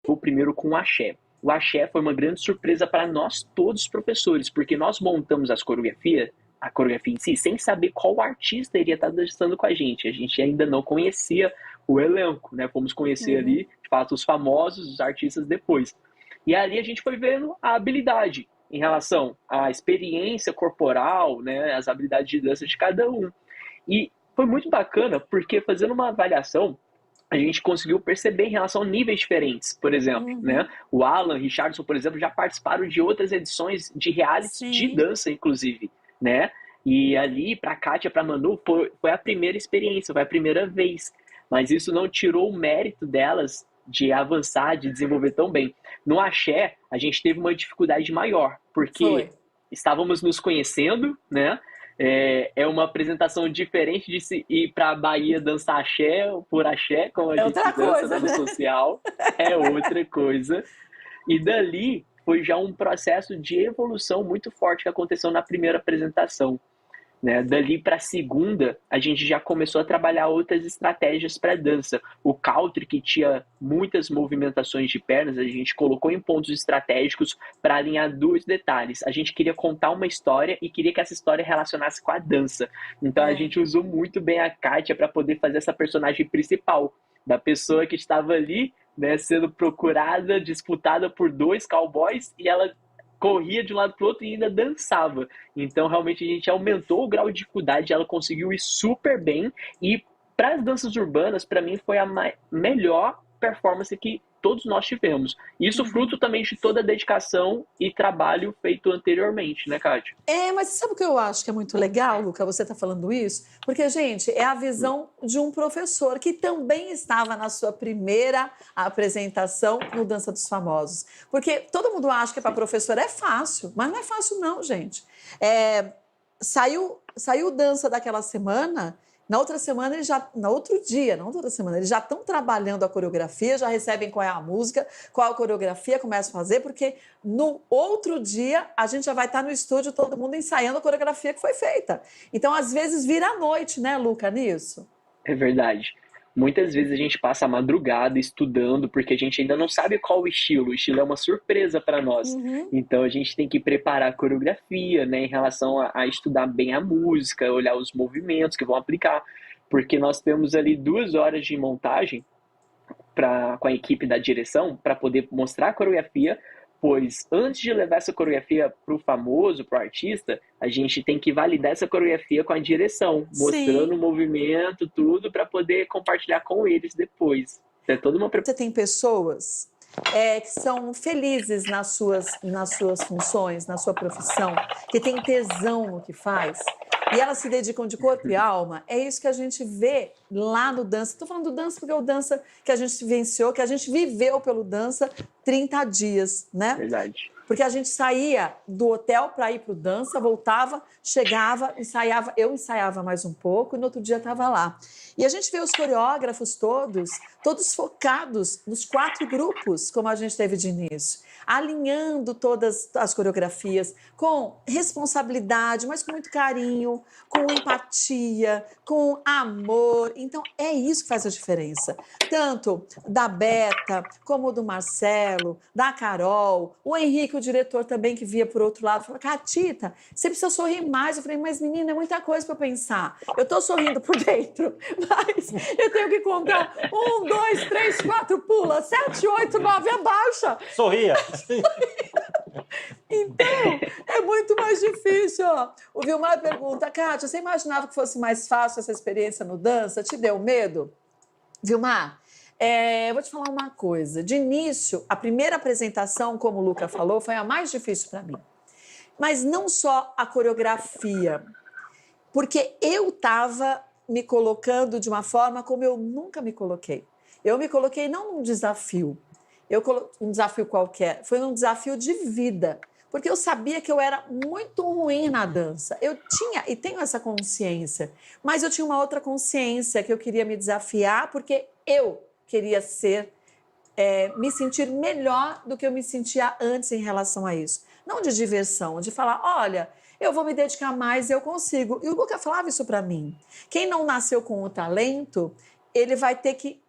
Foi o primeiro com o axé. O axé foi uma grande surpresa para nós todos os professores, porque nós montamos a coreografia em si, sem saber qual artista iria estar dançando com a gente. A gente ainda não conhecia o elenco, né? Fomos conhecer Uhum. ali, de fato, os famosos, os artistas depois. E ali a gente foi vendo a habilidade em relação à experiência corporal, né? As habilidades de dança de cada um. E foi muito bacana, porque fazendo uma avaliação, a gente conseguiu perceber em relação a níveis diferentes, por exemplo, né? Uhum. O Alan, Richardson, por exemplo, já participaram de outras edições de reality de Sim. dança, inclusive, né? E ali, para a Kátia, para a Manu, foi a primeira experiência, foi a primeira vez. Mas isso não tirou o mérito delas de avançar, de desenvolver tão bem. No Axé, a gente teve uma dificuldade maior, Foi. porque estávamos nos conhecendo, né? É uma apresentação diferente de se ir para a Bahia dançar axé ou por axé, como a É gente outra dança, coisa, né, no né? social, é outra coisa. E dali foi já um processo de evolução muito forte que aconteceu na primeira apresentação. Né? Dali para a segunda, a gente já começou a trabalhar outras estratégias para dança. O country, que tinha muitas movimentações de pernas, a gente colocou em pontos estratégicos para alinhar dois detalhes. A gente queria contar uma história e queria que essa história relacionasse com a dança. Então a É. gente usou muito bem a Kátia para poder fazer essa personagem principal, da pessoa que estava ali, né, sendo procurada, disputada por dois cowboys, e ela corria de um lado para o outro e ainda dançava. Então, realmente, a gente aumentou o grau de dificuldade, ela conseguiu ir super bem. E para as danças urbanas, para mim, foi a melhor performance que todos nós tivemos. Isso Uhum. fruto também de toda a dedicação e trabalho feito anteriormente, né, Kátia? É, mas sabe o que eu acho que é muito legal, Luca, você está falando isso? Porque, gente, é a visão de um professor que também estava na sua primeira apresentação no Dança dos Famosos. Porque todo mundo acha que para Sim. professor é fácil, mas não é fácil não, gente. É, saiu dança daquela semana, na outra semana, no outro dia, não toda semana, eles já estão trabalhando a coreografia, já recebem qual é a música, qual a coreografia, começam a fazer, porque no outro dia a gente já vai estar no estúdio, todo mundo ensaiando a coreografia que foi feita. Então, às vezes, vira a noite, né, Luca, nisso? É verdade. Muitas vezes a gente passa a madrugada estudando porque a gente ainda não sabe qual o estilo. O estilo é uma surpresa para nós. Uhum. Então a gente tem que preparar a coreografia, né, em relação a estudar bem a música, olhar os movimentos que vão aplicar, porque nós temos ali 2 horas de montagem com a equipe da direção para poder mostrar a coreografia, pois antes de levar essa coreografia para o famoso, para o artista, a gente tem que validar essa coreografia com a direção, mostrando o Sim. movimento, tudo, para poder compartilhar com eles depois. É toda uma Você tem pessoas que são felizes nas suas funções, na sua profissão, que têm tesão no que faz, e elas se dedicam de corpo e alma. É isso que a gente vê lá no dança. Estou falando do dança porque é o dança que a gente vivenciou, que a gente viveu pelo dança 30 dias, né? verdade. Porque a gente saía do hotel para ir para o dança, voltava, chegava, ensaiava, eu ensaiava mais um pouco e no outro dia estava lá. E a gente vê os coreógrafos todos focados nos 4 grupos, como a gente teve de início, alinhando todas as coreografias com responsabilidade, mas com muito carinho, com empatia, com amor. Então, é isso que faz a diferença. Tanto da Beta, como do Marcelo, da Carol, o Henrique, o diretor também, que via por outro lado, falou: Catita, você precisa sorrir mais. Eu falei: mas menina, é muita coisa para pensar. Eu estou sorrindo por dentro, mas eu tenho que contar 1, 2, 3, 4, pula, 7, 8, 9, abaixa. Sorria. Então, é muito mais difícil. Ó. O Vilmar pergunta: Kátia, você imaginava que fosse mais fácil essa experiência no dança? Te deu medo? Vilmar, eu vou te falar uma coisa. De início, a primeira apresentação, como o Luca falou, foi a mais difícil para mim. Mas não só a coreografia, porque eu estava me colocando de uma forma como eu nunca me coloquei. Eu me coloquei não num desafio, um desafio qualquer, foi num desafio de vida. Porque eu sabia que eu era muito ruim na dança. Eu tinha e tenho essa consciência, mas eu tinha uma outra consciência que eu queria me desafiar porque eu queria me sentir melhor do que eu me sentia antes em relação a isso. Não de diversão, de falar: olha, eu vou me dedicar mais, eu consigo. E o Luca falava isso para mim. Quem não nasceu com o talento, ele vai ter que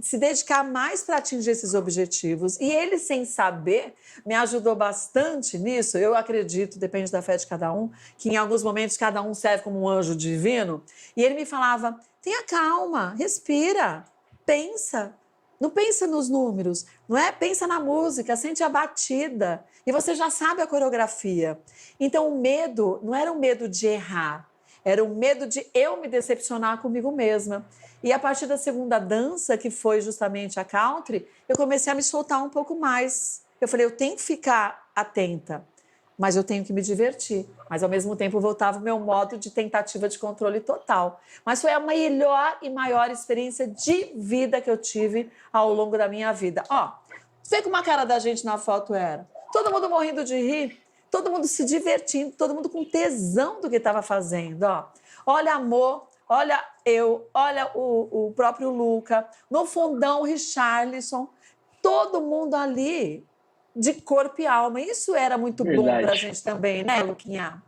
se dedicar mais para atingir esses objetivos. E ele, sem saber, me ajudou bastante nisso. Eu acredito, depende da fé de cada um, que em alguns momentos cada um serve como um anjo divino. E ele me falava, tenha calma, respira, pensa. Não pensa nos números, não é? Pensa na música, sente a batida. E você já sabe a coreografia. Então, o medo não era um medo de errar, era um medo de eu me decepcionar comigo mesma. E a partir da segunda dança, que foi justamente a country, eu comecei a me soltar um pouco mais. Eu falei, eu tenho que ficar atenta, mas eu tenho que me divertir. Mas, ao mesmo tempo, voltava o meu modo de tentativa de controle total. Mas foi a melhor e maior experiência de vida que eu tive ao longo da minha vida. Ó, vê como a cara da gente na foto era. Todo mundo morrendo de rir, todo mundo se divertindo, todo mundo com tesão do que estava fazendo. Ó. Olha, amor, olha eu, olha o próprio Luca, no fundão o Richarlison, todo mundo ali de corpo e alma. Isso era muito bom para a Verdade. gente também, né, Luquinha?